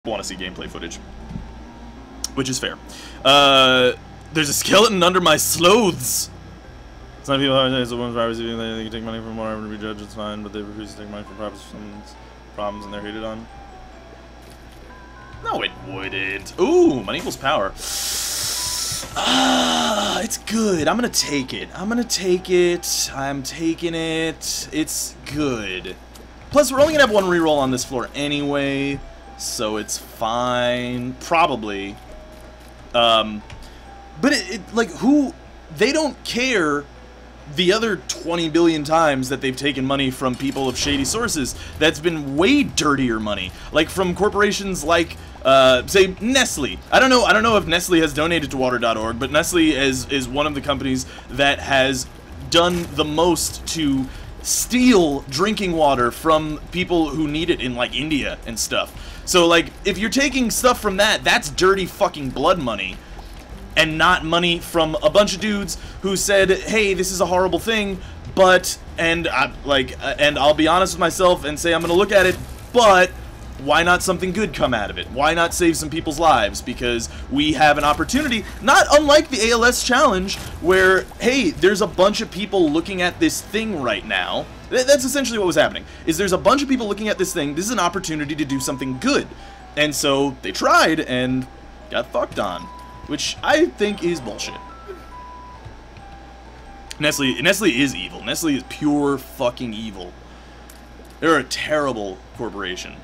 want to see gameplay footage, which is fair. There's a skeleton under my clothes. Some people have the ones privacy, they can take money from whatever to be judged, it's fine, but they refuse to take money for problems and they're hated on. No, it wouldn't. Ooh, money equals power. Ah, it's good. I'm gonna take it. I'm taking it. It's good. Plus, we're only gonna have one reroll on this floor anyway, so it's fine. Probably. But like, they don't care the other 20 billion times that they've taken money from people of shady sources. That's been way dirtier money. Like from corporations like, say, Nestle. I don't know if Nestle has donated to Waterorg, but Nestle is one of the companies that has done the most to steal drinking water from people who need it in, like, India and stuff. So, like, if you're taking stuff from that's dirty fucking blood money. And not money from a bunch of dudes who said, hey, this is a horrible thing, but, and I'll be honest with myself and say I'm gonna look at it, but why not something good come out of it? Why not save some people's lives? Because we have an opportunity, not unlike the ALS challenge, where, hey, there's a bunch of people looking at this thing right now. That's essentially what was happening, is there's a bunch of people looking at this thing, this is an opportunity to do something good. And so they tried and got fucked on. Which I think is bullshit. Nestle is evil. Nestle is pure fucking evil. They're a terrible corporation.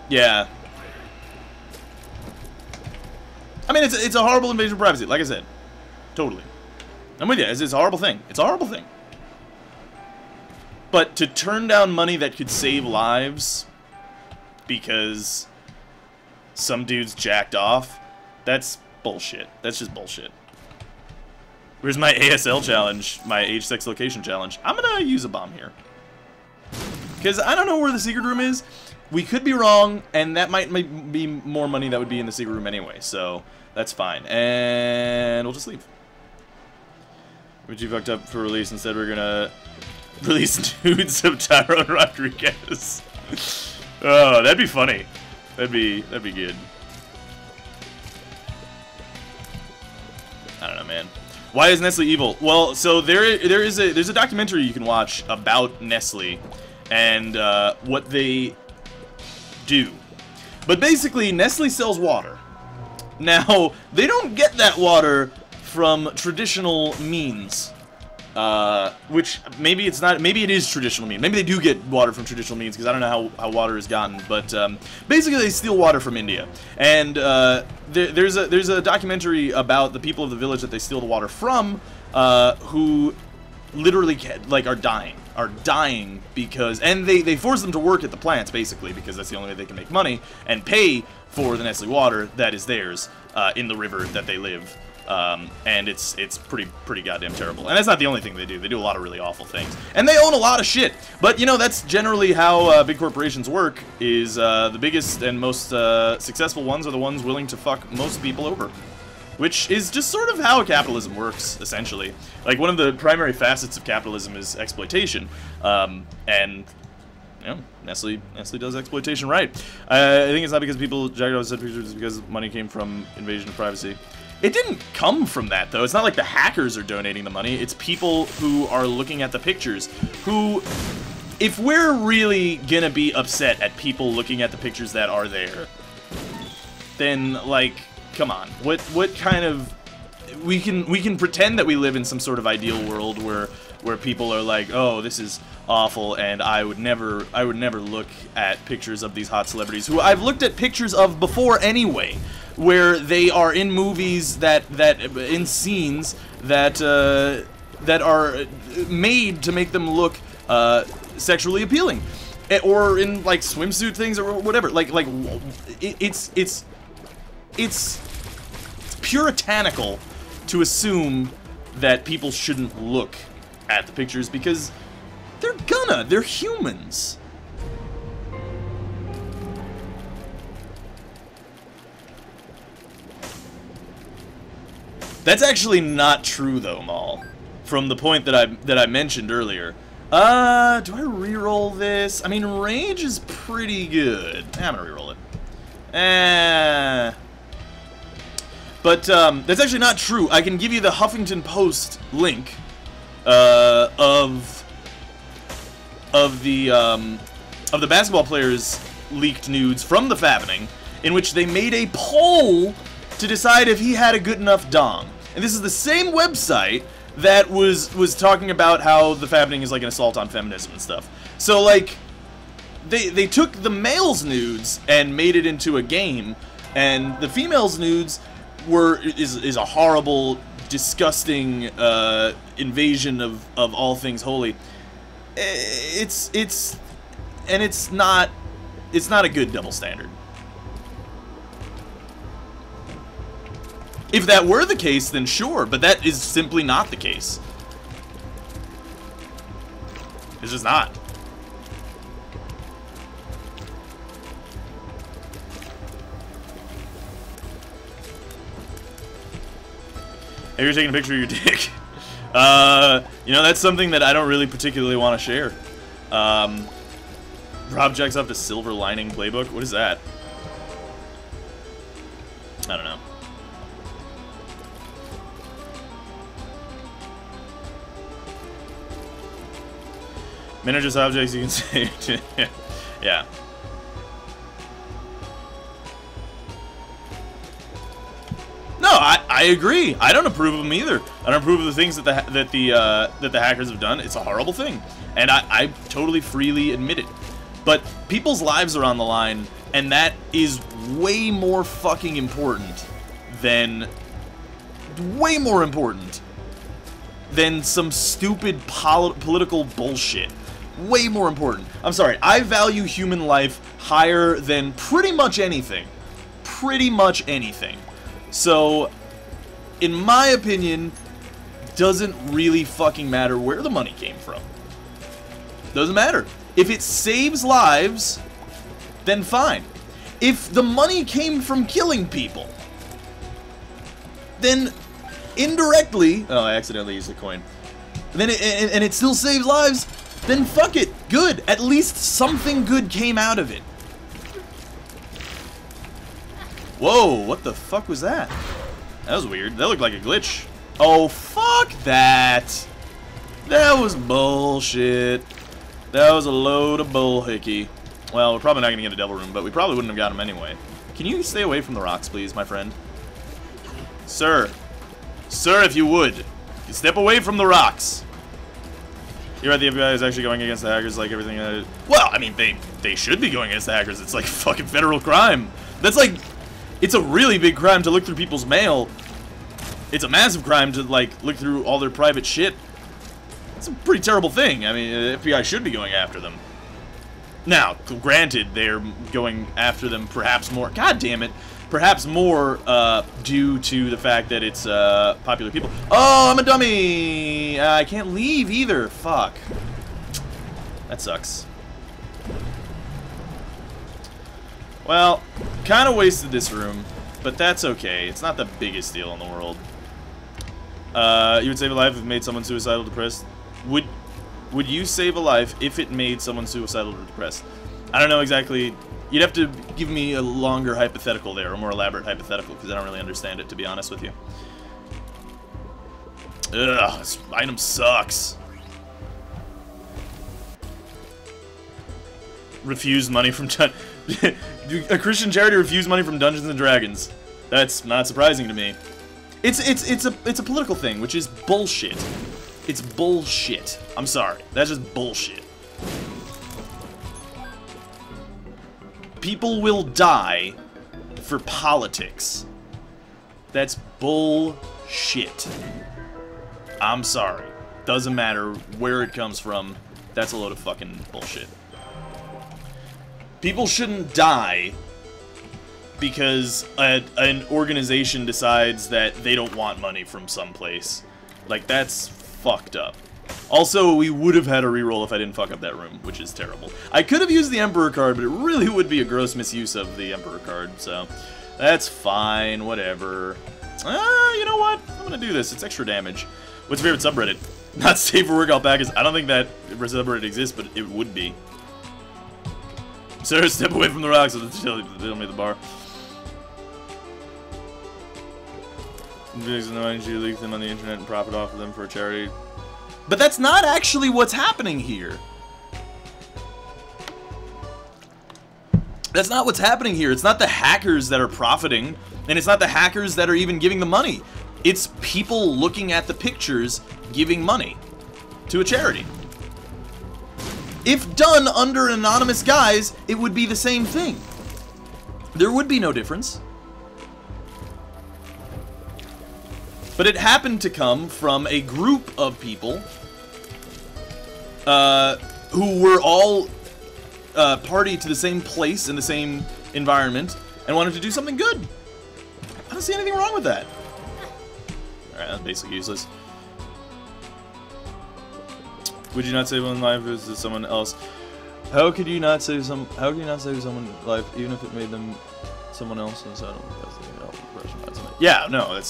Yeah. I mean, it's a horrible invasion of privacy, like I said. Totally. I'm with you. It's a horrible thing. It's a horrible thing. But to turn down money that could save lives because some dude's jacked off, that's bullshit. That's just bullshit. Where's my ASL challenge, my age, sex, location challenge? I'm gonna use a bomb here. Because I don't know where the secret room is. We could be wrong, and that might be more money that would be in the secret room anyway, so that's fine. And we'll just leave. But you fucked up for release. Instead, we're gonna release nudes of Tyrone Rodriguez. Oh, that'd be funny. That'd be good. I don't know, man. Why is Nestle evil? Well, so there's a documentary you can watch about Nestle and what they do. But basically, Nestle sells water. Now, they don't get that water from traditional means. Which maybe it's not. Maybe it is traditional means. Maybe they do get water from traditional means because I don't know how water is gotten. But basically, they steal water from India. And there's a documentary about the people of the village that they steal the water from, who literally are dying because, and they force them to work at the plants basically because that's the only way they can make money and pay for the Nestle water that is theirs in the river that they live. And it's pretty goddamn terrible. And that's not the only thing they do. They do a lot of really awful things. And they own a lot of shit. But, you know, that's generally how big corporations work, is the biggest and most successful ones are the ones willing to fuck most people over. Which is just sort of how capitalism works, essentially. Like, one of the primary facets of capitalism is exploitation. And, you know, Nestle does exploitation right. I think it's not because people jacked off said pictures, it's because money came from invasion of privacy. It didn't come from that, though. It's not like the hackers are donating the money. It's people who are looking at the pictures who, if we're really gonna be upset at people looking at the pictures that are there, then, like, come on. What kind of... We can pretend that we live in some sort of ideal world where people are like, oh, this is awful, and I would never look at pictures of these hot celebrities who I've looked at pictures of before anyway, where they are in movies in scenes that are made to make them look sexually appealing, or in like swimsuit things or whatever. It's puritanical to assume that people shouldn't look at the pictures because they're humans. That's actually not true though, Maul. From the point that I mentioned earlier, Do I reroll this? I mean, Rage is pretty good. I'm gonna reroll it. But, that's actually not true. I can give you the Huffington Post link, of the basketball players' leaked nudes from the Fappening, in which they made a poll to decide if he had a good enough dong. And this is the same website that was talking about how the Fappening is like an assault on feminism and stuff. So, like, they took the males' nudes and made it into a game, and the females' nudes is a horrible, disgusting invasion of all things holy. It's not a good double standard. If that were the case, then sure, but that is simply not the case. It's just not. Hey, you're taking a picture of your dick. You know, that's something that I don't really particularly want to share. Rob jacks off to Silver Lining Playbook. What is that? I don't know. Men are just objects you can say. Yeah. No, I agree. I don't approve of them either. I don't approve of the things that the hackers have done. It's a horrible thing, and I totally freely admit it. But people's lives are on the line, and that is way more fucking important than some stupid political bullshit. Way more important. I'm sorry. I value human life higher than pretty much anything. Pretty much anything. So, in my opinion, doesn't really fucking matter where the money came from. Doesn't matter. If it saves lives, then fine. If the money came from killing people, then indirectly... Oh, I accidentally used the coin. Then and it still saves lives, then fuck it. Good. At least something good came out of it. Whoa, what the fuck was that? That was weird. That looked like a glitch. Oh, fuck that. That was bullshit. That was a load of bullhickey. Well, we're probably not going to get a devil room, but we probably wouldn't have got him anyway. Can you stay away from the rocks, please, my friend? Sir. Sir, if you would. Step away from the rocks. You're right, the FBI is actually going against the hackers like everything. Well, I mean, they should be going against the hackers. It's like fucking federal crime. That's like... It's a really big crime to look through people's mail. It's a massive crime to, like, look through all their private shit. It's a pretty terrible thing. I mean, the FBI should be going after them. Now, granted, they're going after them perhaps more... God damn it. Perhaps more due to the fact that it's popular people. Oh, I'm a dummy! I can't leave either. Fuck. That sucks. Well, kind of wasted this room, but that's okay. It's not the biggest deal in the world. You would save a life if it made someone suicidal, depressed. Would you save a life if it made someone suicidal or depressed? I don't know exactly. You'd have to give me a longer hypothetical there, a more elaborate hypothetical, because I don't really understand it, to be honest with you. Ugh, this item sucks. Refused money from... A Christian charity refused money from Dungeons and Dragons. That's not surprising to me. It's a political thing, which is bullshit. It's bullshit. I'm sorry. That's just bullshit. People will die for politics. That's bullshit. I'm sorry. Doesn't matter where it comes from. That's a load of fucking bullshit. People shouldn't die because an organization decides that they don't want money from someplace. Like, that's fucked up. Also, we would have had a reroll if I didn't fuck up that room, which is terrible. I could have used the Emperor card, but it really would be a gross misuse of the Emperor card, so that's fine, whatever. You know what? I'm gonna do this. It's extra damage. What's your favorite subreddit? Not safe for work alpacas. I don't think that subreddit exists, but it would be. Sir, step away from the rocks so they'll make the bar. You leak them on the internet and profit off of them for a charity. But that's not actually what's happening here. That's not what's happening here. It's not the hackers that are profiting, and it's not the hackers that are even giving the money. It's people looking at the pictures giving money to a charity. If done under an anonymous guise, it would be the same thing. There would be no difference. But it happened to come from a group of people who were all party to the same place in the same environment and wanted to do something good. I don't see anything wrong with that. Alright, that's basically useless. Would you not save one life if it was someone else? How could you not save someone's life even if it made them someone else? Yeah, no,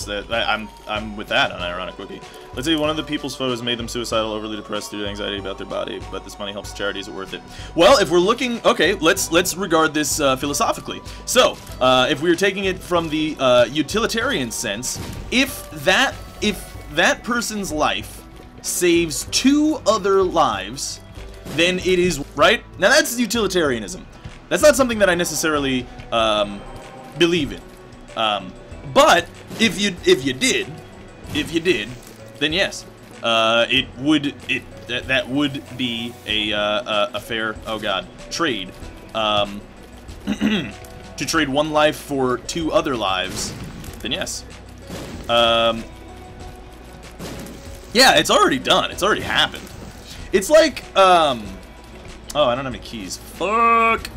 I'm with that on Ironic Wiki. Let's say one of the people's photos made them suicidal, overly depressed due to anxiety about their body, but this money helps charity. Is it worth it? Well, if we're looking, okay, let's regard this philosophically. So, if we were taking it from the utilitarian sense, if that person's life saves 2 other lives, then it is right. Now that's utilitarianism. That's not something that I necessarily believe in. But if you did, then yes, that would be a fair, oh god, trade. To trade 1 life for 2 other lives, then yes. Yeah, it's already done. It's already happened. It's like, oh, I don't have any keys. Fuck.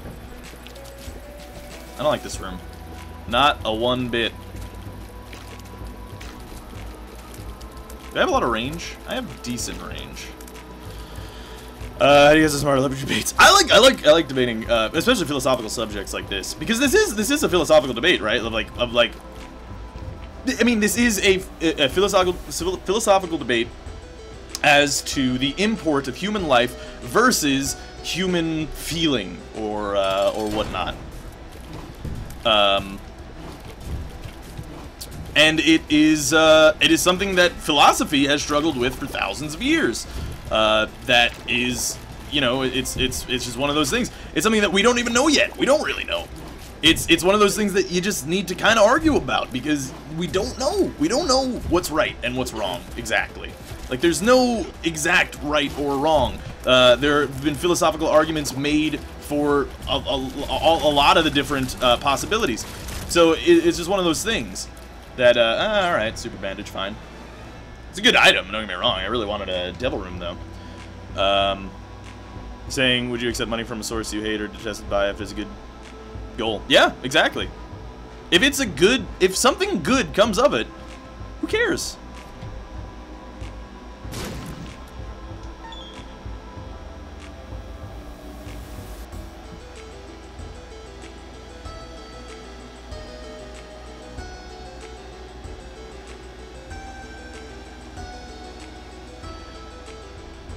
I don't like this room. Not a one bit. Do I have a lot of range? I have decent range. How do you guys are smart leverage debates? I like debating, especially philosophical subjects like this, because this is a philosophical debate, right? I mean, this is a philosophical debate as to the import of human life versus human feeling or whatnot. And it is something that philosophy has struggled with for thousands of years. That is, you know, it's just one of those things. It's something that we don't even know yet. We don't really know. It's one of those things that you just need to kind of argue about because we don't know. We don't know what's right and what's wrong exactly. Like, there's no exact right or wrong. There have been philosophical arguments made for a lot of the different possibilities. So it's just one of those things that, alright, super bandage, fine. It's a good item, don't get me wrong. I really wanted a devil room, though. Saying, would you accept money from a source you hate or detested by if it's a good goal? Yeah, exactly. If something good comes of it, who cares?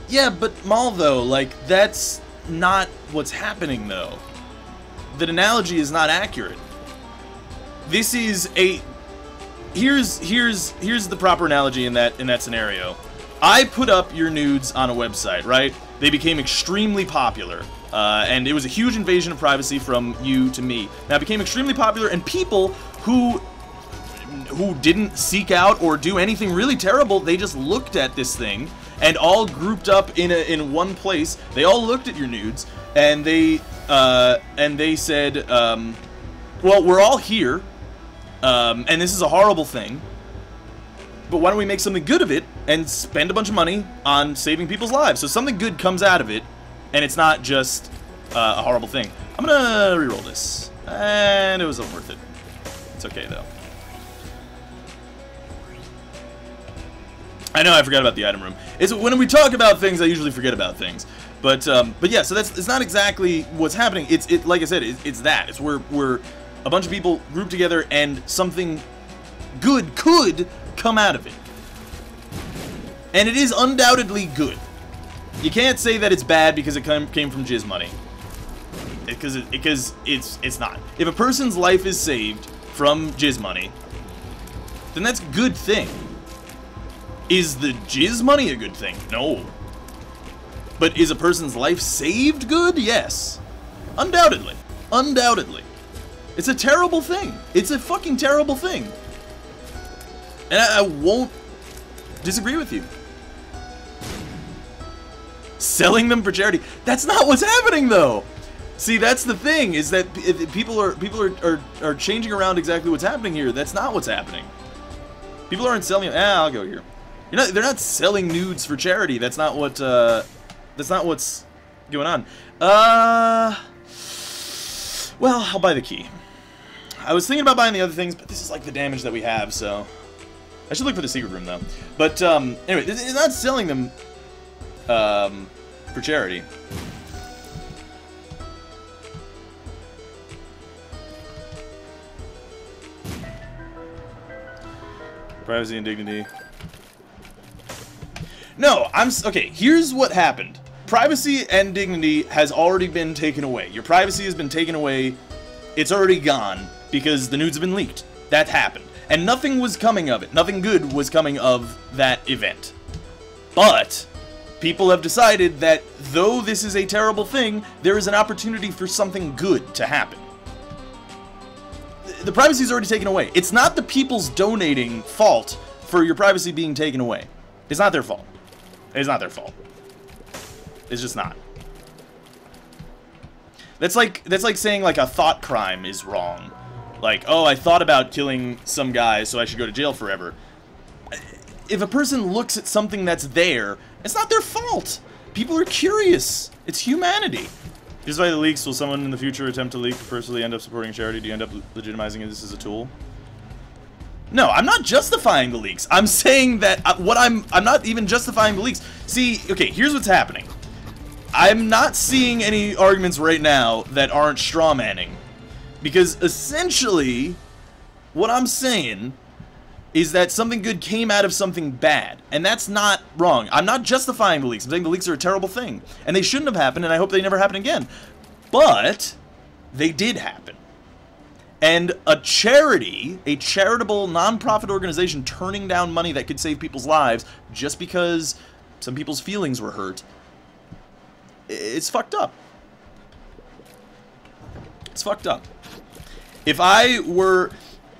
Yeah, but Maul, though, like, that's not what's happening, though. The analogy is not accurate. This is a... Here's the proper analogy in that scenario. I put up your nudes on a website, right? They became extremely popular. And it was a huge invasion of privacy from you to me. Now, it became extremely popular, and people who didn't seek out or do anything really terrible, they just looked at this thing, and all grouped up in one place. They all looked at your nudes, and they said, well, we're all here, and this is a horrible thing, but why don't we make something good of it and spend a bunch of money on saving people's lives? So something good comes out of it, and it's not just a horrible thing. I'm gonna reroll this, and it wasn't worth it. It's okay, though. I know I forgot about the item room. It's when we talk about things, I usually forget about things. But yeah, so it's not exactly what's happening. It's like I said, it's that. It's we're a bunch of people grouped together and something good could come out of it. And it is undoubtedly good. You can't say that it's bad because it came from jizz money. Because it's not. If a person's life is saved from jizz money, then that's a good thing. Is the jizz money a good thing? No. But is a person's life saved good? Yes. Undoubtedly. Undoubtedly. It's a terrible thing. It's a fucking terrible thing. And I won't disagree with you. Selling them for charity. That's not what's happening, though. See, that's the thing, is that people are changing around exactly what's happening here. That's not what's happening. People aren't selling. I'll go here. They're not selling nudes for charity. That's not what. That's not what's going on. Well, I'll buy the key. I was thinking about buying the other things, but this is like the damage that we have, so I should look for the secret room though. But anyway, it's not selling them for charity. Privacy and dignity. No, okay, here's what happened. Privacy and dignity has already been taken away. Your privacy has been taken away. It's already gone because the nudes have been leaked. That happened. And nothing was coming of it. Nothing good was coming of that event. But people have decided that though this is a terrible thing, there is an opportunity for something good to happen. The privacy is already taken away. It's not the people's donating fault for your privacy being taken away. It's not their fault. It's not their fault. It's just not. That's like saying like a thought crime is wrong. Like, oh, I thought about killing some guy, so I should go to jail forever. If a person looks at something that's there, it's not their fault. People are curious. It's humanity. Just by the leaks, will someone in the future attempt to leak, personally end up supporting a charity? Do you end up legitimizing this as a tool? No, I'm not justifying the leaks. I'm saying that I'm not even justifying the leaks. See, okay, here's what's happening. I'm not seeing any arguments right now that aren't strawmanning. Because essentially, what I'm saying is that something good came out of something bad. And that's not wrong. I'm not justifying the leaks. I'm saying the leaks are a terrible thing. And they shouldn't have happened, and I hope they never happen again. But they did happen. And a charity, a charitable non-profit organization turning down money that could save people's lives just because some people's feelings were hurt, it's fucked up. It's fucked up. If I were,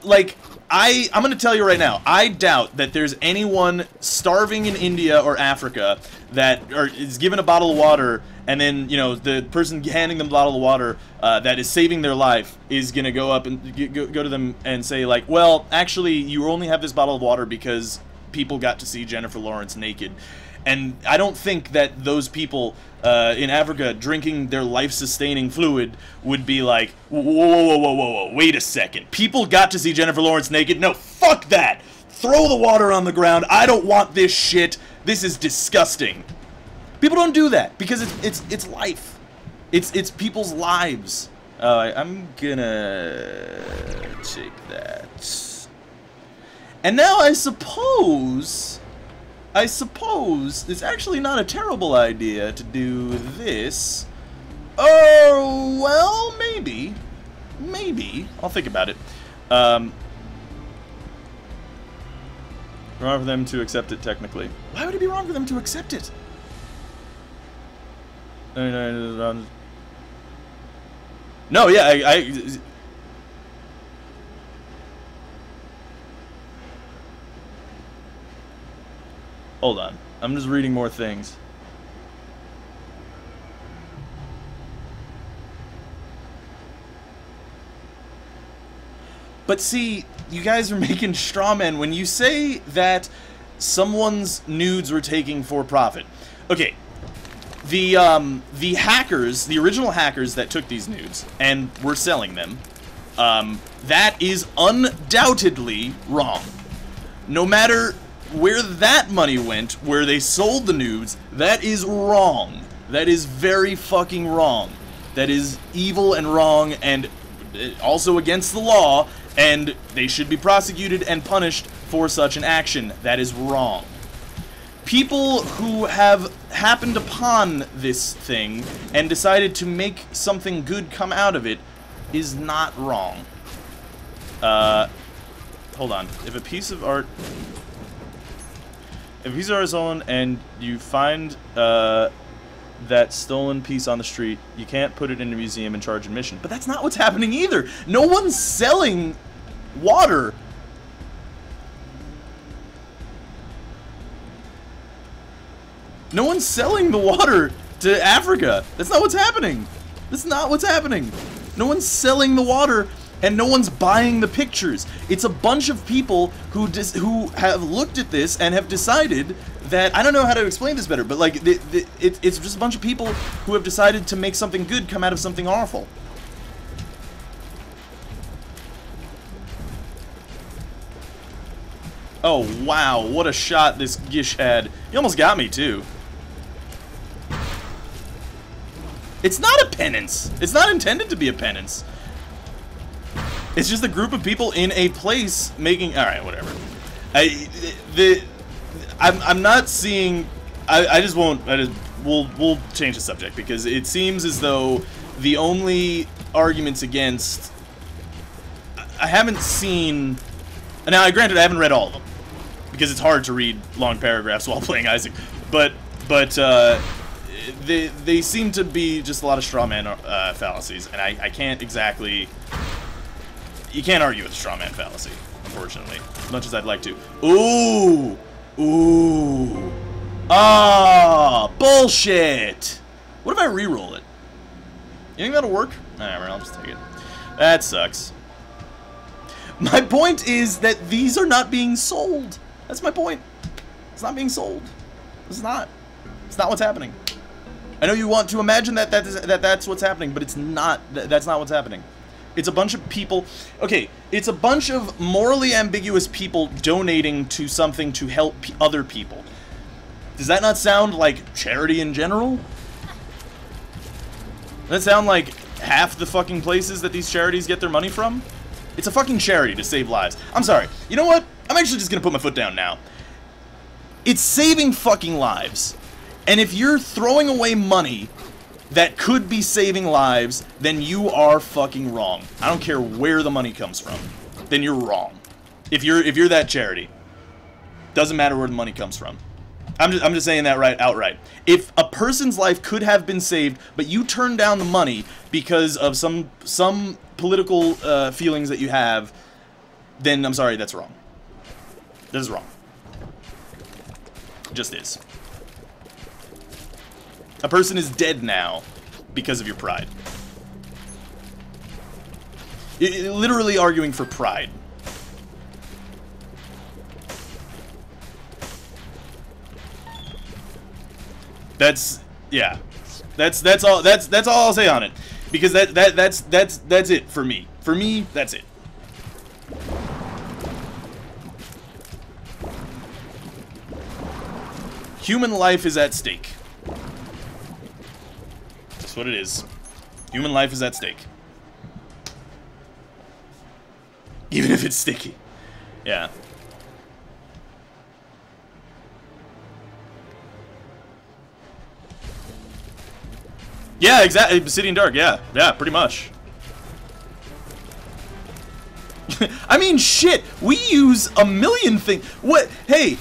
like, I'm going to tell you right now, I doubt that there's anyone starving in India or Africa that is given a bottle of water, and then, you know, the person handing them the bottle of water that is saving their life is going to go up and go to them and say, like, well, actually, you only have this bottle of water because people got to see Jennifer Lawrence naked. And I don't think that those people in Africa drinking their life-sustaining fluid would be like, whoa, whoa, whoa, whoa, whoa, whoa, wait a second. People got to see Jennifer Lawrence naked? No, fuck that. Throw the water on the ground. I don't want this shit. This is disgusting. People don't do that because it's life. It's people's lives. I'm gonna take that. And now I suppose it's actually not a terrible idea to do this. Oh, well, maybe. Maybe. I'll think about it. Wrong for them to accept it, technically. Why would it be wrong for them to accept it? No, yeah, hold on. I'm just reading more things. But see, you guys are making straw men when you say that someone's nudes were taken for profit. Okay, the hackers, the original hackers that took these nudes and were selling them, that is undoubtedly wrong. No matter where that money went, where they sold the nudes, that is wrong. That is very fucking wrong. That is evil and wrong and also against the law, and they should be prosecuted and punished for such an action. That is wrong. people who have happened upon this thing and decided to make something good come out of it is not wrong. Hold on. If a piece of art is stolen and you find that stolen piece on the street, you can't put it in a museum and charge admission. But that's not what's happening either. No one's selling water. No one's selling the water to Africa. That's not what's happening. That's not what's happening. No one's selling the water, and no one's buying the pictures. It's a bunch of people who have looked at this and have decided that, I don't know how to explain this better, but like it's just a bunch of people who have decided to make something good come out of something awful. Oh wow, what a shot this Gish had. He almost got me too. It's not a penance. It's not intended to be a penance. It's just a group of people in a place making... Alright, whatever. I'm not seeing... I just won't... We'll change the subject, because it seems as though the only arguments against... I haven't seen... Now, granted, I haven't read all of them, because it's hard to read long paragraphs while playing Isaac, but they seem to be just a lot of straw man fallacies, and I can't exactly... You can't argue with a straw man fallacy, unfortunately, as much as I'd like to. Ooh! Ooh! Ah! Bullshit! What if I re-roll it? You think that'll work? Alright, I'll just take it. That sucks. My point is that these are not being sold. That's my point. It's not being sold. It's not. It's not what's happening. I know you want to imagine that's what's happening, but it's not. That's not what's happening. It's a bunch of people... Okay, it's a bunch of morally ambiguous people donating to something to help other people. Does that not sound like charity in general? Does that sound like half the fucking places that these charities get their money from? It's a fucking charity to save lives. I'm sorry. You know what? I'm actually just gonna put my foot down now. It's saving fucking lives. And if you're throwing away money that could be saving lives, then you are fucking wrong. I don't care where the money comes from. Then you're wrong. If you're that charity. Doesn't matter where the money comes from. I'm just saying that right outright. If a person's life could have been saved, but you turn down the money because of some political feelings that you have, then I'm sorry, that's wrong. This is wrong. It just is. A person is dead now because of your pride. Literally arguing for pride. That's yeah. That's all I'll say on it. Because that's it for me. For me, that's it. Human life is at stake. That's what it is. Human life is at stake. Even if it's sticky. Yeah. Yeah, exactly. Obsidian Dark, yeah. Yeah, pretty much. I mean, shit. We use a million things. What? Hey,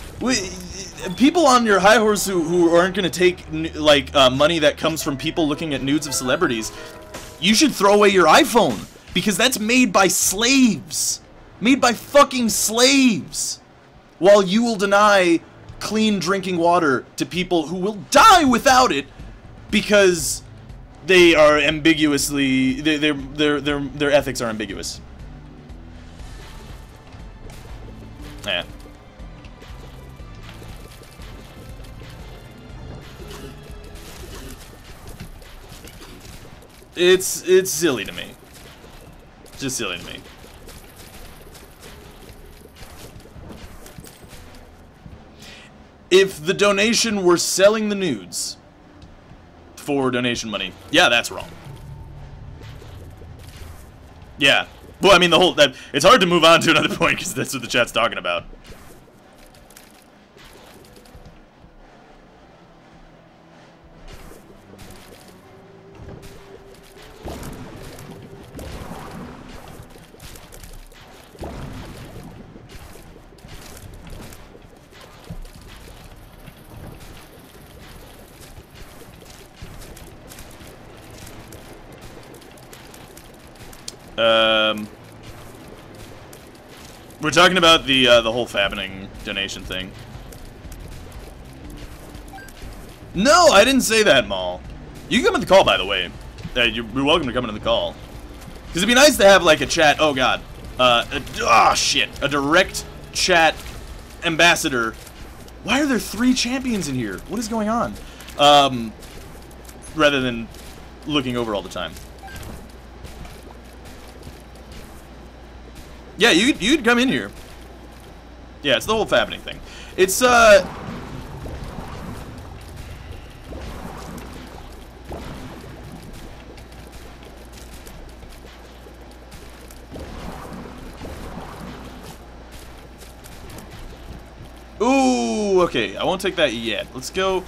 people on your high horse who aren't going to take, like, money that comes from people looking at nudes of celebrities, you should throw away your iPhone. Because that's made by slaves. Made by fucking slaves. While you will deny clean drinking water to people who will die without it because they are ambiguously, their ethics are ambiguous. Yeah. It's silly to me. It's just silly to me. If the donation were selling the nudes for donation money, yeah, that's wrong. Yeah. Well, I mean, it's hard to move on to another point because that's what the chat's talking about. We're talking about the whole Fappening donation thing. No, I didn't say that, Maul. You can come in the call, by the way. You're welcome to come into the call. Because it'd be nice to have, like, a chat. Oh, God. Shit. A direct chat ambassador. Why are there 3 champions in here? What is going on? Rather than looking over all the time. Yeah, you'd come in here. Yeah, it's the whole Fappening thing. It's, Ooh, okay, I won't take that yet. Let's go.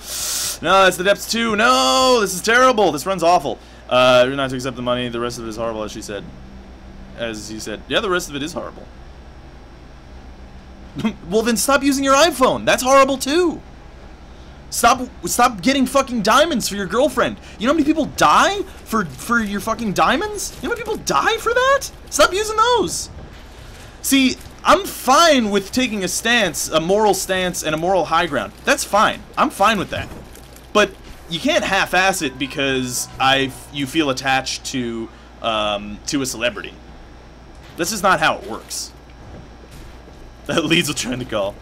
No, it's the depths 2. No, this is terrible. This run's awful. You're not to accept the money. The rest of it is horrible, as she said. As he said. Yeah, the rest of it is horrible. Well, then stop using your iPhone. That's horrible, too. Stop getting fucking diamonds for your girlfriend. You know how many people die for your fucking diamonds? You know how many people die for that? Stop using those. See, I'm fine with taking a stance, a moral stance, and a moral high ground. That's fine. I'm fine with that. But you can't half-ass it because you feel attached to a celebrity. This is not how it works. That leads will trying to call.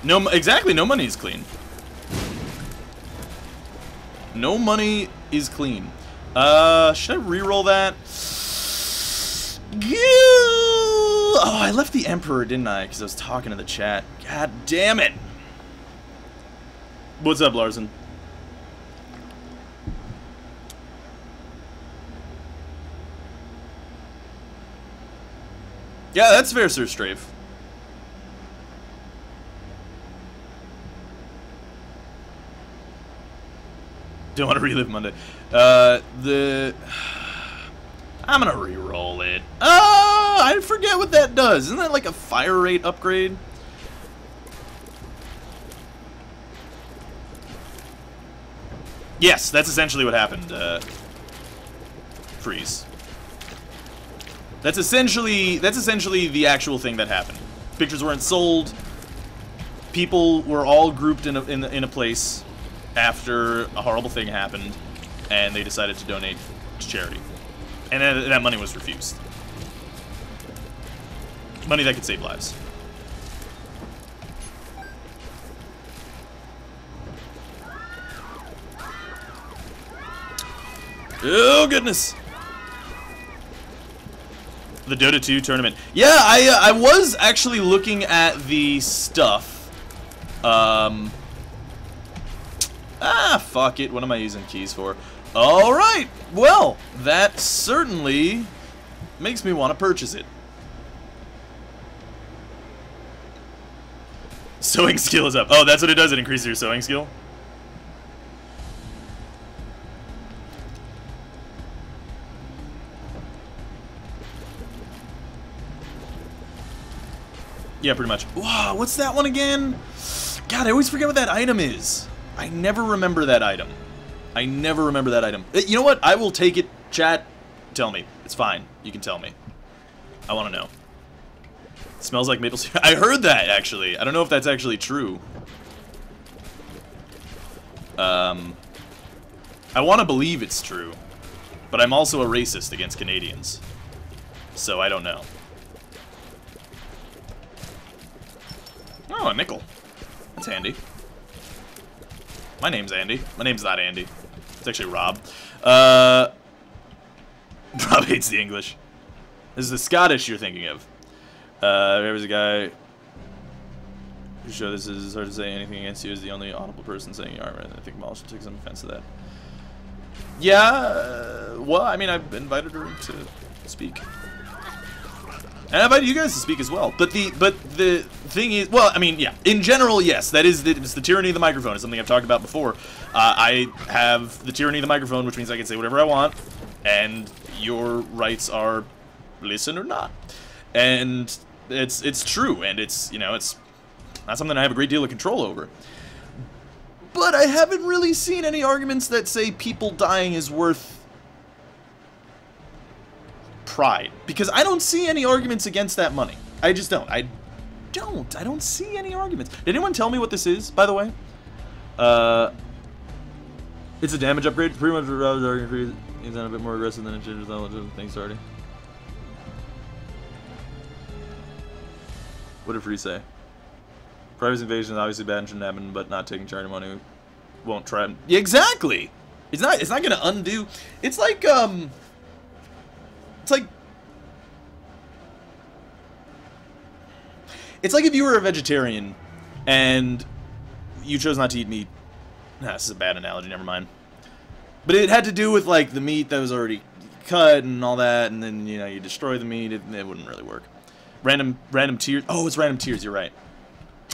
No, exactly, no money is clean. No money is clean. Should I re-roll that? Oh, I left the Emperor, didn't I? Because I was talking to the chat. God damn it. What's up, Larson? Yeah, that's fair, Sir Strafe. Don't want to relive Monday. I'm gonna re-roll it. I forget what that does. Isn't that like a fire rate upgrade? Yes, that's essentially what happened. Freeze. That's essentially the actual thing that happened. Pictures weren't sold. People were all grouped in a place after a horrible thing happened, and they decided to donate to charity. And that money was refused. Money that could save lives. Oh, goodness. The Dota 2 tournament. Yeah, I was actually looking at the stuff. Fuck it. What am I using keys for? Alright. Well, that certainly makes me want to purchase it. Sewing skill is up. Oh, that's what it does. It increases your sewing skill. Yeah, pretty much. Wow, what's that one again? God, I always forget what that item is. I never remember that item. I never remember that item. You know what? I will take it. Chat, tell me. It's fine. You can tell me. I want to know. It smells like maple syrup. I heard that, actually. I don't know if that's actually true. I want to believe it's true. But I'm also a racist against Canadians. So I don't know. Oh, a nickel. That's handy. My name's Andy. My name's not Andy. It's actually Rob. Rob hates the English. This is the Scottish you're thinking of. There was a guy who showed this is hard to say anything against you as the only audible person saying you are. I think Mal should take some offense to that. Yeah, well, I mean, I've invited her to speak. And I invited you guys to speak as well. But the thing is, well, I mean, yeah, in general, yes, it's the tyranny of the microphone. It's something I've talked about before. I have the tyranny of the microphone, which means I can say whatever I want, and your rights are listen or not. And it's true, and it's, you know, it's not something I have a great deal of control over. But I haven't really seen any arguments that say people dying is worth pride, because I don't see any arguments against that money. I just don't. I don't see any arguments. Did anyone tell me what this is, by the way? It's a damage upgrade. Pretty much he's a bit more aggressive than it changes all the things already. What did Free say? Privacy invasion is obviously bad and shouldn't happen, but not taking charity money won't try. Yeah, exactly. It's not gonna undo. It's like it's like if you were a vegetarian and you chose not to eat meat. Nah, this is a bad analogy, never mind. But it had to do with like the meat that was already cut and all that, and then, you know, you destroy the meat, it wouldn't really work. Random tears. Oh, it's random tears, you're right.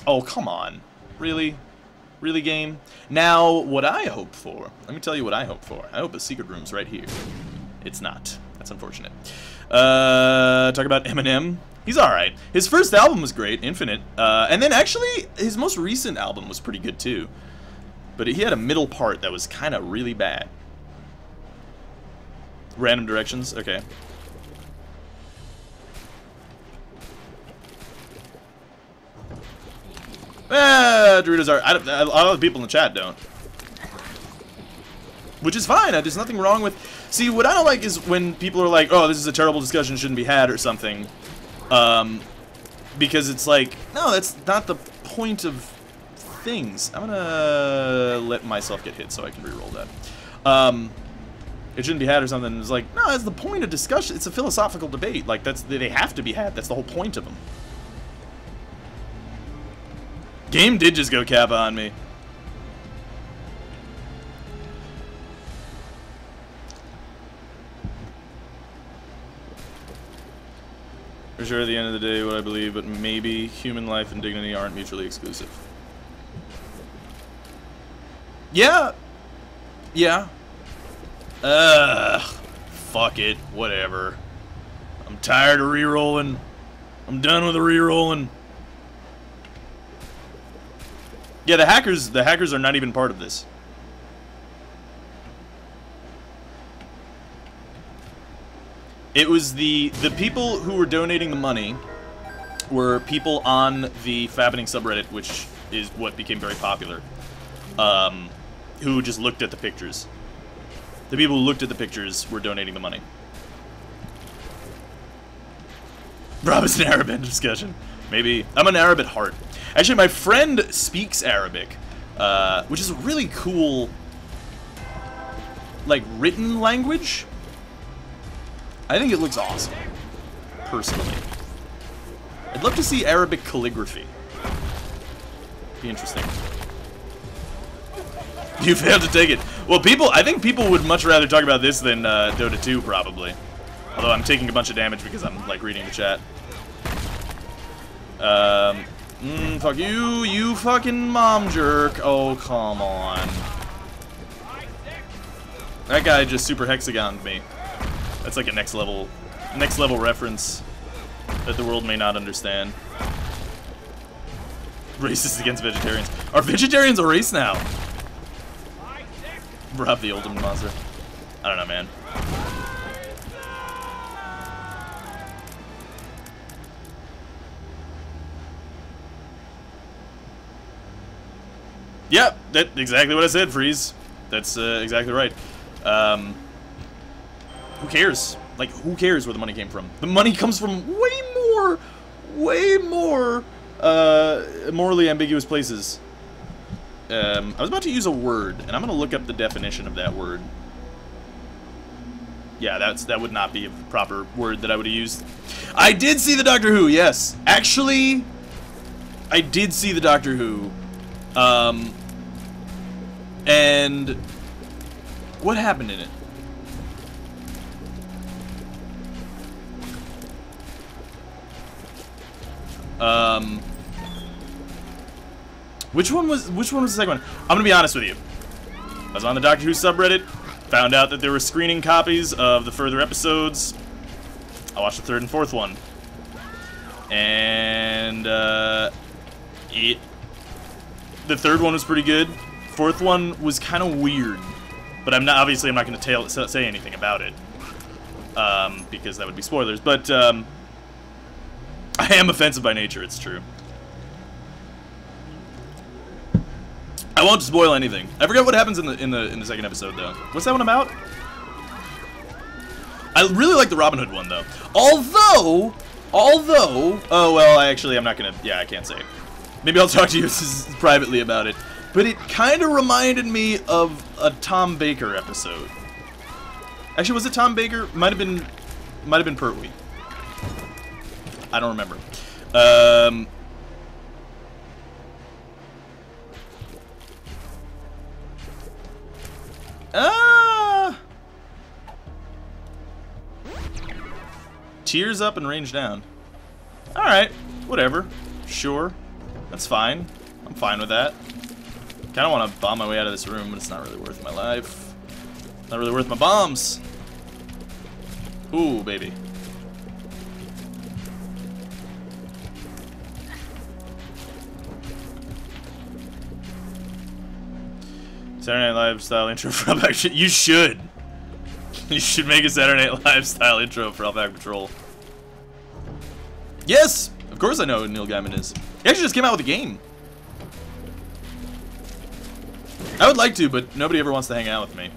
Oh, come on. Really? Really, game? Now, what I hope for, let me tell you what I hope for. I hope the secret room's right here. It's not. That's unfortunate. Talk about Eminem. He's alright. His first album was great, Infinite. And then actually, his most recent album was pretty good too. But he had a middle part that was kind of really bad. Random directions? Okay. Doritos are. A lot of the people in the chat don't. Which is fine. There's nothing wrong with. See, what I don't like is when people are like, "Oh, this is a terrible discussion, shouldn't be had," or something. Because it's like, no, that's not the point of things. I'm gonna let myself get hit so I can re-roll that. It shouldn't be had or something. It's like, no, that's the point of discussion. It's a philosophical debate. Like, they have to be had. That's the whole point of them. Game did just go Kappa on me. For sure, at the end of the day, what I believe, but maybe human life and dignity aren't mutually exclusive. Yeah. Yeah. Fuck it. Whatever. I'm tired of re-rolling. I'm done with the re-rolling. Yeah, the hackers are not even part of this. It was the people who were donating the money were people on the Fabbening subreddit, which is what became very popular, who just looked at the pictures. The people who looked at the pictures were donating the money. Rob is an Arab discussion. Maybe. I'm an Arab at heart. Actually, my friend speaks Arabic, which is a really cool, like, written language. I think it looks awesome, personally. I'd love to see Arabic calligraphy. Be interesting. You failed to take it. Well, I think people would much rather talk about this than Dota 2, probably. Although I'm taking a bunch of damage because I'm, like, reading the chat. Fuck you, you fucking mom jerk. Oh, come on. That guy just super hexagoned me. That's like a next level reference that the world may not understand. Racist against vegetarians. Are vegetarians a race now? Rob the ultimate monster. I don't know, man. Yep, that's exactly what I said, Freeze. That's exactly right. Who cares? Like, who cares where the money came from? The money comes from way more morally ambiguous places. I was about to use a word, and I'm gonna look up the definition of that word. Yeah, that would not be a proper word that I would have used. I did see the Doctor Who, yes. Actually, I did see the Doctor Who. And what happened in it? Which one was the second one? I'm gonna be honest with you. I was on the Doctor Who subreddit, found out that there were screening copies of the further episodes. I watched the third and fourth one. And, the third one was pretty good. Fourth one was kind of weird. But obviously I'm not going to say anything about it. Because that would be spoilers. But, I am offensive by nature, it's true. I won't spoil anything. I forget what happens in the second episode, though. What's that one about? I really like the Robin Hood one, though. Although, oh, well, I'm not gonna, yeah, I can't say. Maybe I'll talk to you privately about it. But it kind of reminded me of a Tom Baker episode. Actually, was it Tom Baker? Might have been Pertwee. I don't remember. Tears up and range down. Alright, whatever. Sure. That's fine. I'm fine with that. Kinda wanna bomb my way out of this room, but it's not really worth my life. Not really worth my bombs. Ooh, baby. Saturday Night Live style intro for Alpaca. You should. You should make a Saturday Night Live style intro for Alpacapatrol. Yes! Of course I know who Neil Gaiman is. He actually just came out with a game. I would like to, but nobody ever wants to hang out with me.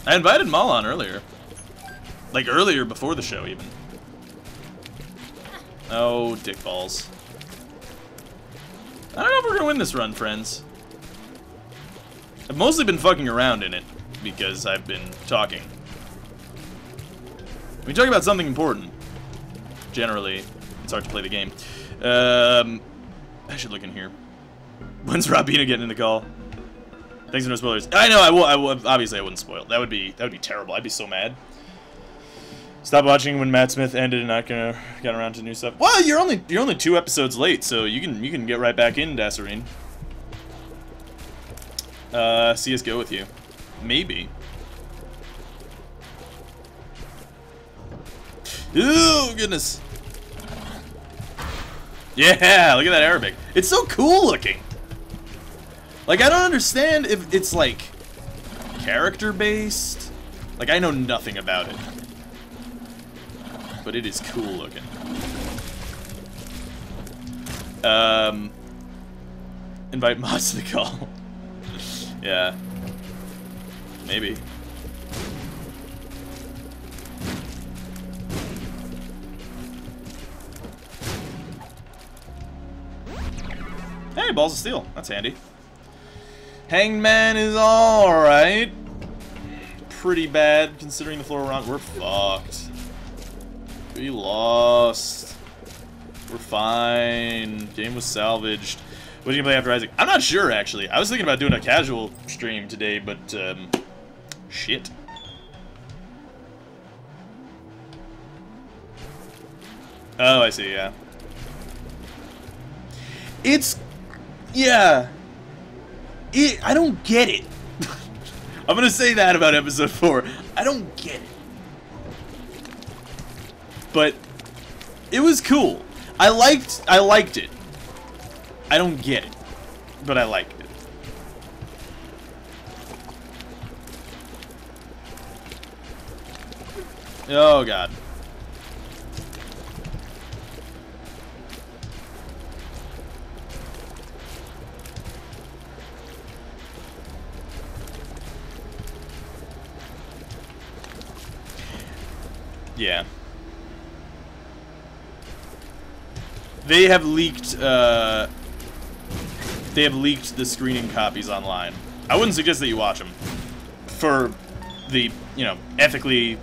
I invited Mal on earlier. Like earlier, before the show, even. Oh, dick balls. I don't know if we're gonna win this run, friends. I've mostly been fucking around in it, because I've been talking. We talk about something important. Generally, it's hard to play the game. I should look in here. When's Robina getting in the call? Thanks for no spoilers. I know, I will, obviously I wouldn't spoil. That would be terrible. I'd be so mad. Stop watching when Matt Smith ended and not gonna get around to new stuff. Well, you're only 2 episodes late, so you can get right back in, Dasserine. See us go with you. Maybe. Ooh, goodness. Yeah, look at that Arabic. It's so cool looking. Like, I don't understand if it's, like, character-based. Like, I know nothing about it. But it is cool looking. Invite mods to the call. Yeah. Maybe. Hey, balls of steel. That's handy. Hangman is alright. Pretty bad, considering the floor we're on. We're fucked. We lost. We're fine. Game was salvaged. What are you gonna play after Isaac? I'm not sure, actually. I was thinking about doing a casual stream today, but, shit. Oh, I see, yeah. It's... yeah. I don't get it. I'm gonna say that about episode 4. I don't get it. But it was cool. I liked it. I don't get it, but I liked it. Oh god. Yeah. They have leaked the screening copies online. I wouldn't suggest that you watch them. For the, you know, ethically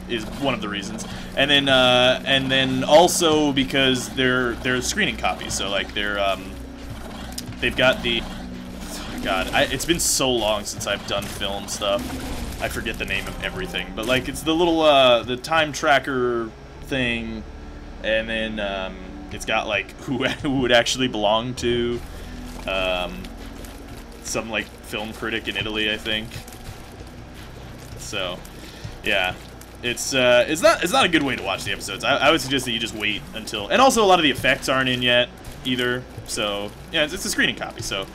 is one of the reasons. And then also because they're screening copies. So like they've got the, God, it's been so long since I've done film stuff. I forget the name of everything, but like it's the little the time tracker thing, and then it's got like who would actually belong to some like film critic in Italy, I think. So, yeah, it's not a good way to watch the episodes. I would suggest that you just wait until, and also a lot of the effects aren't in yet either. So yeah, it's a screening copy. So,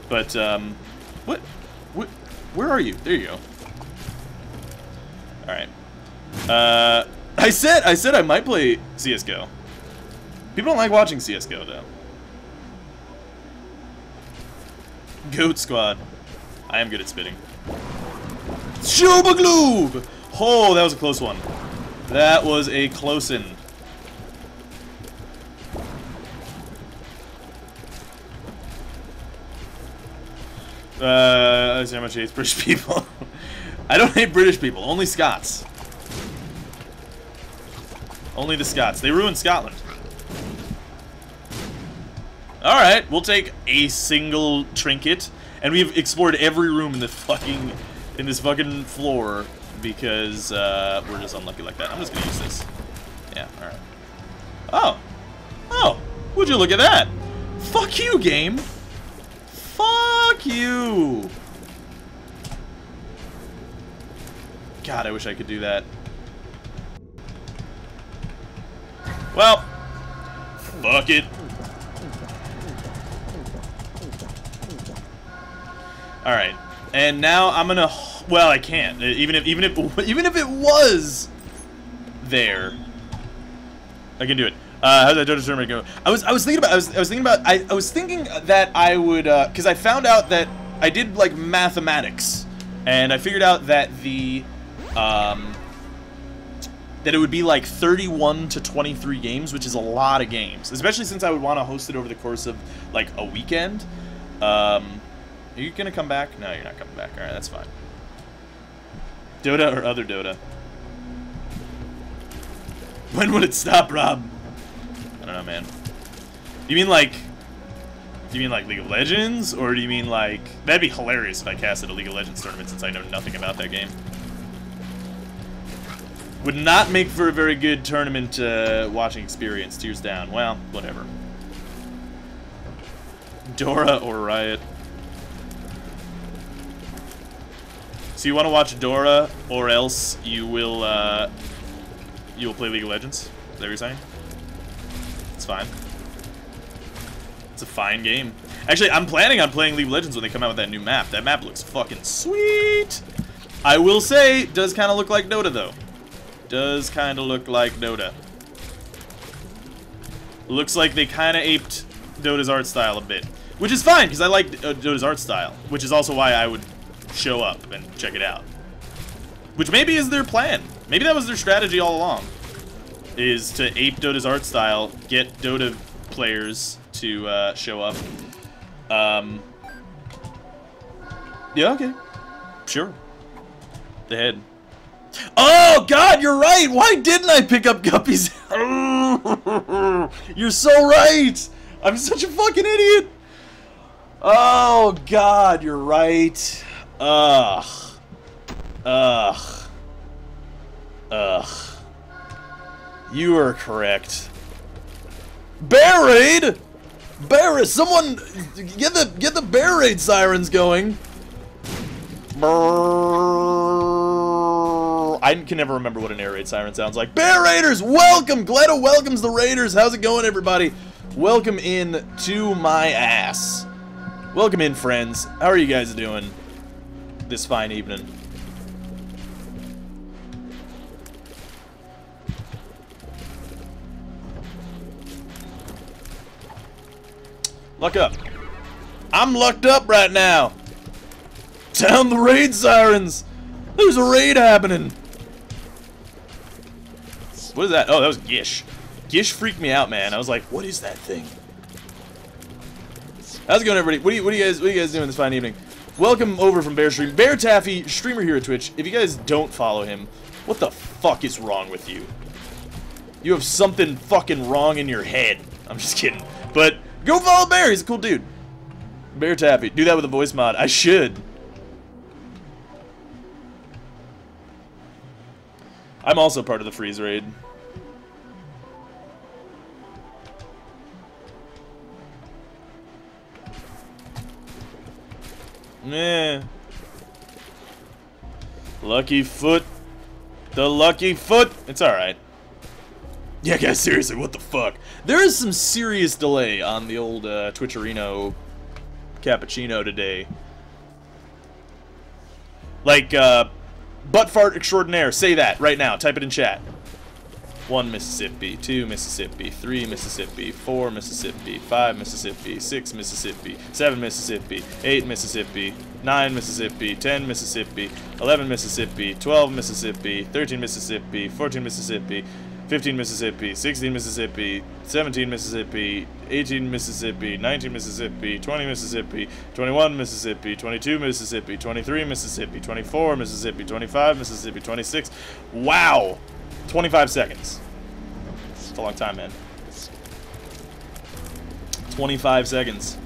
but what, where are you? There you go. All right. I said I might play CS:GO. People don't like watching CS:GO though. Goat Squad. I am good at spitting. Shubagloob! Oh, that was a close one. That was a close one. I see how much I hate British people. I don't hate British people, only Scots. Only the Scots. They ruined Scotland. Alright, we'll take a single trinket. And we've explored every room in the fucking floor because we're just unlucky like that. I'm just gonna use this. Yeah, alright. Oh, would you look at that? Fuck you, game. Fuck you. God, I wish I could do that. Well, fuck it. All right, and now I'm gonna. Well, I can't. Even if it was there, I can do it. How's that Dota tournament go? I was thinking that I would because I found out that I did like mathematics, and I figured out that the that it would be like 31 to 23 games, which is a lot of games, especially since I would want to host it over the course of like a weekend. Are you gonna come back? No, you're not coming back. Alright, that's fine. Dota or other Dota? When would it stop, Rob? I don't know, man. Do you mean like League of Legends? Or do you mean like... That'd be hilarious if I casted a League of Legends tournament since I know nothing about that game. Would not make for a very good tournament watching experience. Tears down. Well, whatever. Dora or Riot? So you want to watch Dora, or else you will play League of Legends? Is that what you're saying? It's fine. It's a fine game. Actually, I'm planning on playing League of Legends when they come out with that new map. That map looks fucking sweet. I will say, does kind of look like Dota though. Does kind of look like Dota. Looks like they kind of aped Dota's art style a bit, which is fine because I like Dota's art style, which is also why I would show up and check it out. Which maybe is their plan. Maybe that was their strategy all along. Is to ape Dota's art style, get Dota players to show up. Yeah, okay. Sure. The head. Oh, God, you're right! Why didn't I pick up Guppy's? You're so right! I'm such a fucking idiot! Oh, God, you're right. Ugh. You are correct. Bear raid! Bear, someone get the bear raid sirens going. I can never remember what an air raid siren sounds like. Bear raiders, welcome! Gledo welcomes the raiders. How's it going, everybody? Welcome in to my ass. Welcome in, friends. How are you guys doing this fine evening? Luck up. I'm lucked up right now. Down the raid sirens. There's a raid happening. What is that? Oh, that was Gish. Gish freaked me out, man. I was like, what is that thing? How's it going, everybody? What are you guys doing this fine evening? Welcome over from Bear Stream. Bear Taffy, streamer here at Twitch. If you guys don't follow him, what the fuck is wrong with you? You have something fucking wrong in your head. I'm just kidding. But go follow Bear. He's a cool dude. Bear Taffy. Do that with a voice mod. I should. I'm also part of the freeze raid. Meh. Lucky foot. The lucky foot. It's alright. Yeah, guys, seriously, what the fuck? There is some serious delay on the old Twitcherino cappuccino today. Like, butt fart extraordinaire. Say that right now. Type it in chat. 1 Mississippi, 2 Mississippi, 3 Mississippi, 4 Mississippi, 5 Mississippi, 6 Mississippi, 7 Mississippi, 8 Mississippi, 9 Mississippi, 10 Mississippi, 11 Mississippi, 12 Mississippi, 13 Mississippi, 14 Mississippi, 15 Mississippi, 16 Mississippi, 17 Mississippi, 18 Mississippi, 19 Mississippi, 20 Mississippi, 21 Mississippi, 22 Mississippi, 23 Mississippi, 24 Mississippi, 25 Mississippi, 26. Wow! 25 seconds. It's a long time, man. 25 seconds.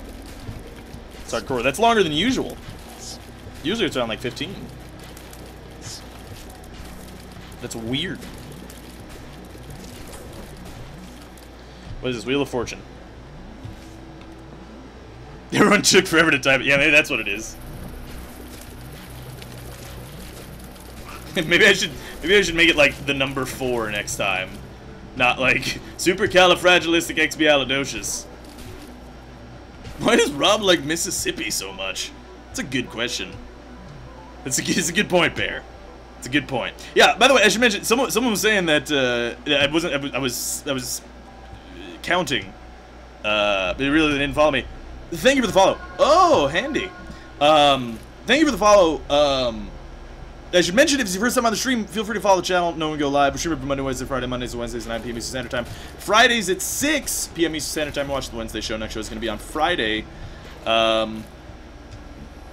It's hardcore. That's longer than usual. Usually it's around like 15. That's weird. What is this? Wheel of Fortune. Everyone took forever to type it. Yeah, maybe that's what it is. Maybe I should make it like the number 4 next time. Not like supercalifragilisticexpialidocious. Why does Rob like Mississippi so much? That's a good question. It's a good point, Bear. It's a good point. Yeah, by the way, I should mention someone was saying that I was counting, but they really didn't follow me. Thank you for the follow. Oh, handy. Thank you for the follow. I should mention, if it's your first time on the stream, feel free to follow the channel. No one go live. We stream every Monday, Wednesday, Friday, Mondays, and Wednesdays at 9 p.m. Eastern Standard Time. Fridays at 6 p.m. Eastern Standard Time. Watch the Wednesday show. Next show is going to be on Friday.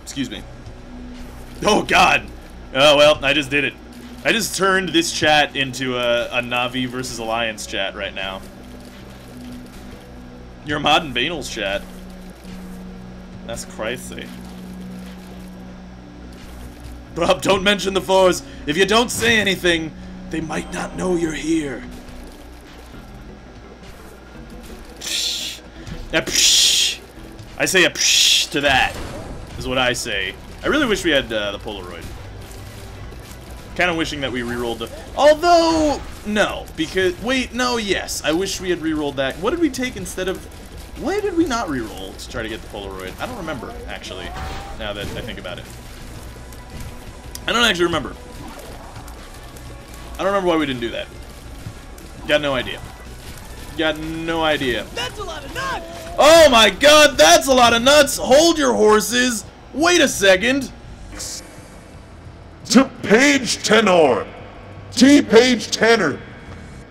Excuse me. Oh, God. Oh, well, I just did it. I just turned this chat into a Navi versus Alliance chat right now. Your Mod and Banals chat. That's crazy. Rob, don't mention the fours. If you don't say anything, they might not know you're here. Psh. A psh. I say a psh to that, is what I say. I really wish we had the Polaroid. Kind of wishing that we re-rolled the... Although, no, because... Wait, no, yes. I wish we had re-rolled that. What did we take instead of... Why did we not re-roll to try to get the Polaroid? I don't remember, actually, now that I think about it. I don't actually remember. I don't remember why we didn't do that. Got no idea. Got no idea. That's a lot of nuts! Oh my god, that's a lot of nuts! Hold your horses! Wait a second! To Page Tenor! T-Page Tenor!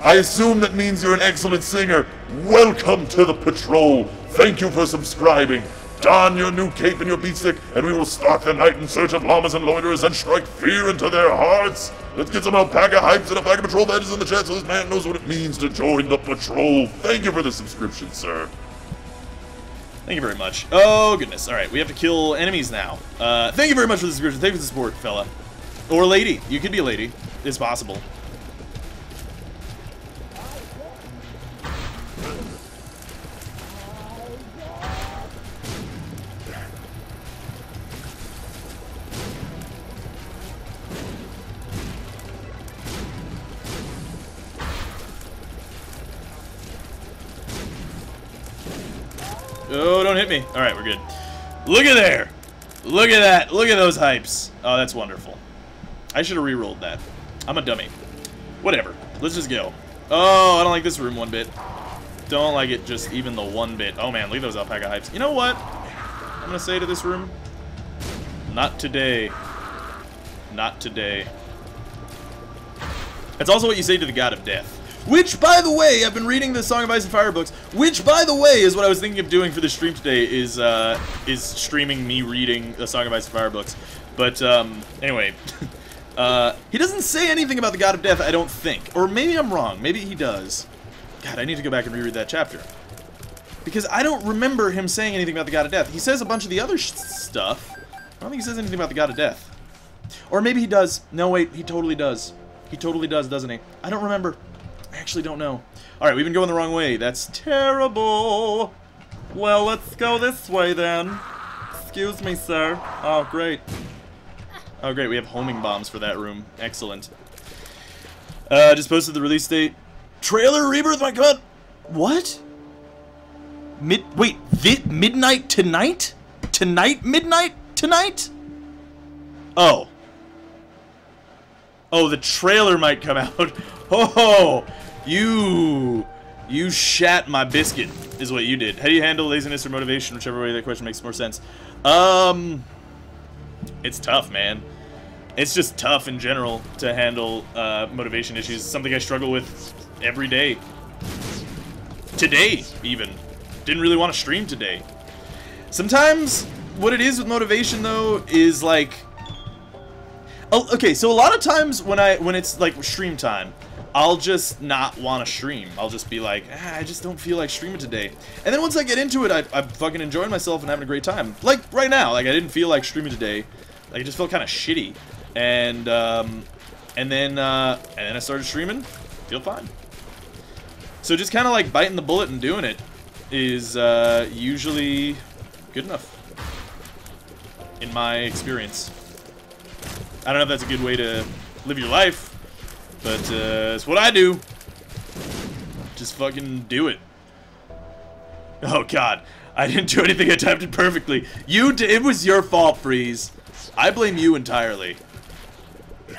I assume that means you're an excellent singer. Welcome to the patrol. Thank you for subscribing. Don your new cape and your beatstick, and we will start the night in search of llamas and loiterers and strike fear into their hearts. Let's get some alpaca hypes and alpaca patrol badges in the chat so this man knows what it means to join the patrol. Thank you for the subscription, sir. Thank you very much. Oh, goodness. Alright, we have to kill enemies now. Thank you very much for the subscription. Thank you for the support, fella. Or lady. You could be a lady. It's possible. Oh, don't hit me. Alright, we're good. Look at there! Look at that! Look at those hypes! Oh, that's wonderful. I should have re-rolled that. I'm a dummy. Whatever. Let's just go. Oh, I don't like this room one bit. Don't like it just even the one bit. Oh man, look at those alpaca hypes. You know what I'm gonna say to this room? Not today. Not today. That's also what you say to the God of Death. Which, by the way, I've been reading the Song of Ice and Fire books, which, by the way, is what I was thinking of doing for the stream today, is streaming me reading the Song of Ice and Fire books. But, anyway, he doesn't say anything about the God of Death, I don't think. Or maybe I'm wrong. Maybe he does. God, I need to go back and reread that chapter. Because I don't remember him saying anything about the God of Death. He says a bunch of the other stuff. I don't think he says anything about the God of Death. Or maybe he does. No, wait, he totally does. He totally does, doesn't he? I don't remember. I actually don't know. Alright, we've been going the wrong way. That's terrible. Well, let's go this way then. Excuse me, sir. Oh, great. Oh, great. We have homing bombs for that room. Excellent. Just posted the release date. Trailer Rebirth, my god. What? Wait, midnight tonight? Tonight, midnight tonight? Oh. Oh, the trailer might come out. Oh, you shat my biscuit, is what you did. How do you handle laziness or motivation, whichever way that question makes more sense? It's tough, man. It's just tough in general to handle motivation issues. Something I struggle with every day. Today, even. Didn't really want to stream today. Sometimes, what it is with motivation, though, is like... Oh, okay, so a lot of times when it's like stream time, I'll just not want to stream. I'll just be like, I just don't feel like streaming today. And then once I get into it, I'm fucking enjoying myself and having a great time. Like, right now, like, I didn't feel like streaming today. Like, I just felt kind of shitty. And then I started streaming. Feel fine. So just kind of like biting the bullet and doing it is usually good enough. In my experience. I don't know if that's a good way to live your life, but it's what I do. Just fucking do it. Oh god, I didn't do anything. I typed it perfectly. It was your fault, Freeze. I blame you entirely. It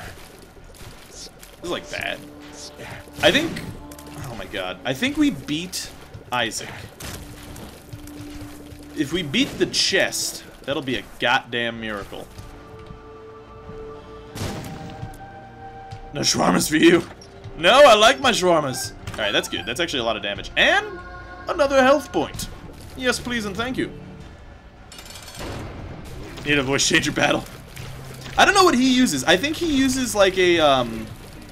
was like that. I think... Oh my god. I think we beat Isaac. If we beat the chest, that'll be a goddamn miracle. No shawarmas for you. No, I like my shawarmas. Alright, that's good. That's actually a lot of damage. And another health point. Yes, please and thank you. Need a voice changer battle. I don't know what he uses. I think he uses like a I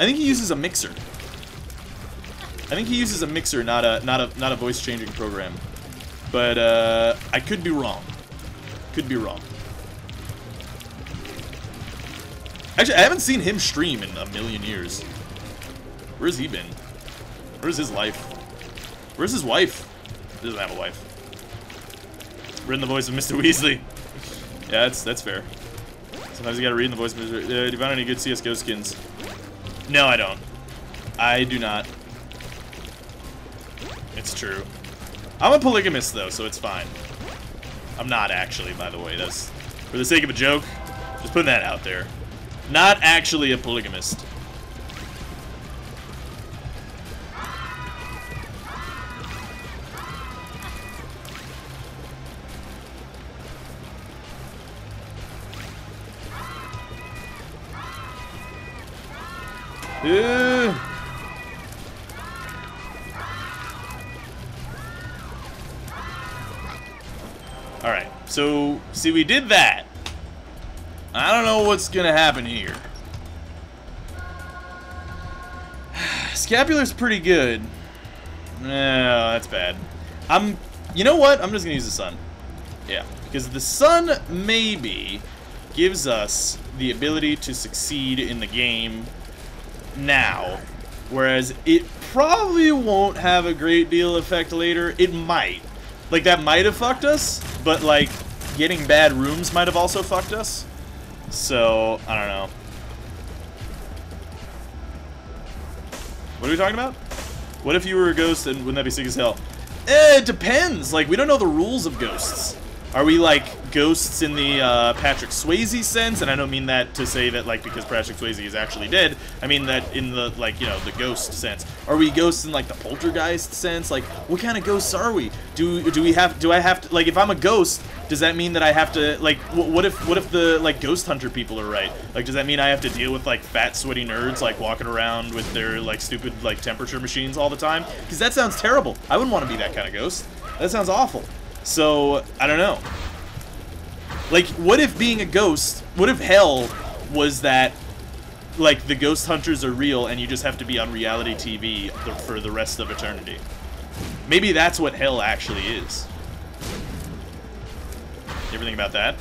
think he uses a mixer. I think he uses a mixer, not a voice changing program. But I could be wrong. Could be wrong. Actually, I haven't seen him stream in a million years. Where's he been? Where's his life? Where's his wife? He doesn't have a wife. Read in the voice of Mr. Weasley. Yeah, that's fair. Sometimes you gotta read in the voice of Mr. Do you find any good CSGO skins? No, I don't. I do not. It's true. I'm a polygamist, though, so it's fine. I'm not actually, by the way. That's for the sake of a joke. Just putting that out there. Not actually a polygamist. Alright, so, see, we did that. I don't know what's gonna happen here. Scapular's pretty good. No, that's bad. You know what? I'm just gonna use the sun. Yeah, because the sun maybe gives us the ability to succeed in the game now, whereas it probably won't have a great deal of effect later. It might. Like, that might have fucked us, but, like, getting bad rooms might have also fucked us. So, I don't know. What are we talking about? What if you were a ghost and wouldn't that be sick as hell? It depends. Like, we don't know the rules of ghosts. Are we, like, ghosts in the Patrick Swayze sense? And I don't mean that to say that, like, because Patrick Swayze is actually dead. I mean that in the, like, you know, the ghost sense. Are we ghosts in, like, the poltergeist sense? Like, what kind of ghosts are we? Do I have to, like, if I'm a ghost, does that mean that I have to, like, what if the, like, ghost hunter people are right? Like, does that mean I have to deal with, like, fat, sweaty nerds, like, walking around with their, like, stupid, like, temperature machines all the time? Because that sounds terrible. I wouldn't want to be that kind of ghost. That sounds awful. So, I don't know. Like, what if being a ghost, what if hell was that, like, the ghost hunters are real and you just have to be on reality TV for the rest of eternity? Maybe that's what hell actually is. You ever think about that?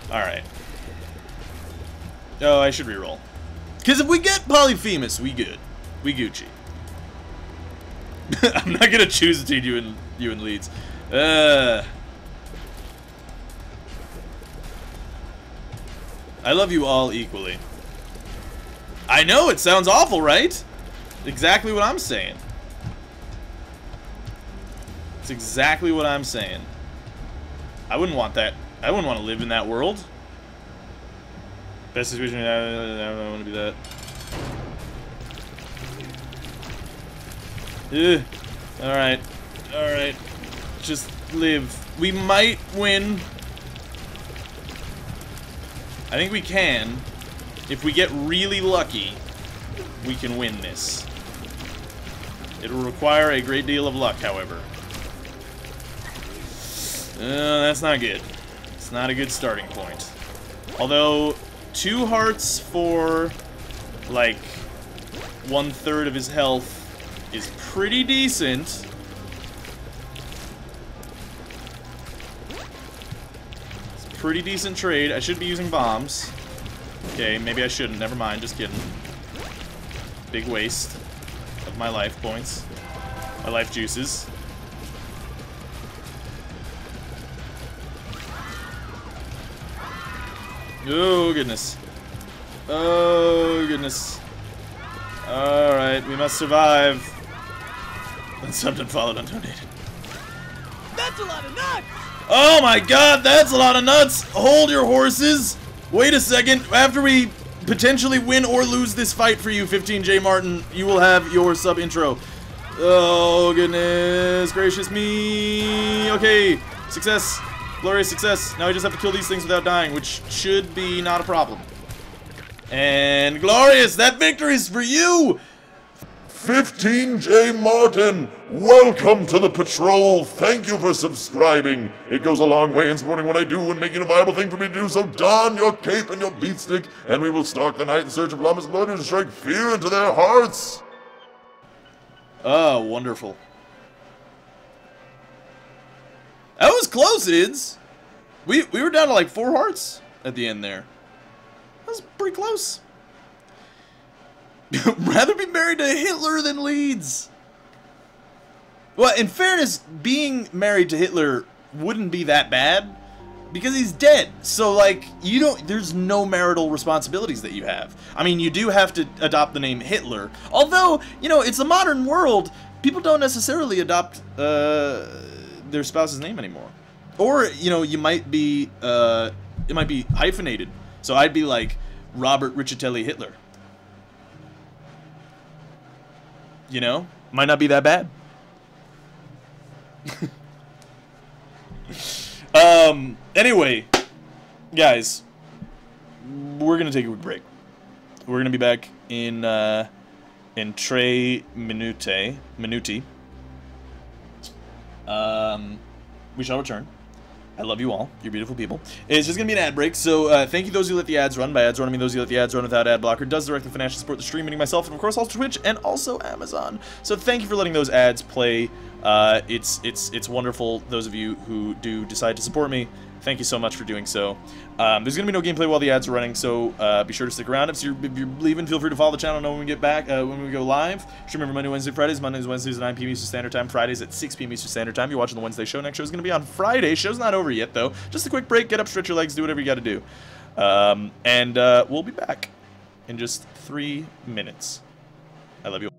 Alright. Oh, I should reroll. Because if we get Polyphemus, we good. We Gucci. I'm not gonna choose between you and Leeds. I love you all equally. I know, it sounds awful, right? Exactly what I'm saying. It's exactly what I'm saying. I wouldn't want that. I wouldn't want to live in that world. Best situation, I don't want to do that. Alright. Alright. Just live. We might win. I think we can. If we get really lucky, we can win this. It will require a great deal of luck, however. That's not good. It's not a good starting point. Although, 2 hearts for, like, 1/3 of his health is pretty decent. It's a pretty decent trade. I should be using bombs. Okay, maybe I shouldn't. Never mind. Just kidding. Big waste of my life points. My life juices. Oh, goodness. Oh, goodness. Alright, we must survive. And something followed undonated. That's a lot of nuts! Oh my god, that's a lot of nuts! Hold your horses! Wait a second, after we potentially win or lose this fight for you, 15J Martin, you will have your sub-intro. Oh, goodness gracious me. Okay, success. Glorious success. Now I just have to kill these things without dying, which should be not a problem. And glorious, that victory is for you! 15J Martin, welcome to the patrol. Thank you for subscribing. It goes a long way in supporting what I do and making a viable thing for me to do. So don your cape and your beatstick, and we will stalk the night in search of Llamas blood and strike fear into their hearts. Oh, wonderful. That was close, Ids. We were down to like 4 hearts at the end there. That was pretty close. Rather be married to Hitler than Leeds. Well, in fairness, being married to Hitler wouldn't be that bad because he's dead. So, like, there's no marital responsibilities that you have. I mean, you do have to adopt the name Hitler. Although, you know, it's a modern world. People don't necessarily adopt their spouse's name anymore. Or, you know, you might be, it might be hyphenated. So I'd be like Robert Richitelli Hitler. You know? Might not be that bad. Anyway, guys, we're gonna take a quick break. We're gonna be back in 3 minuti. We shall return. I love you all. You're beautiful people. It's just going to be an ad break, so thank you those who let the ads run. By ads run, I mean those who let the ads run without ad blocker. It does directly financially support the stream, meaning myself, and of course also Twitch, and also Amazon. So thank you for letting those ads play. It's wonderful, those of you who do decide to support me. Thank you so much for doing so. There's going to be no gameplay while the ads are running, so be sure to stick around. If you're leaving, feel free to follow the channel. Know when we get back, when we go live. Stream every Monday, Wednesday, Fridays. Mondays, Wednesdays at 9 p.m. Eastern Standard Time. Fridays at 6 p.m. Eastern Standard Time. You're watching the Wednesday show. Next show is going to be on Friday. Show's not over yet, though. Just a quick break. Get up, stretch your legs, do whatever you got to do. We'll be back in just 3 minutes. I love you.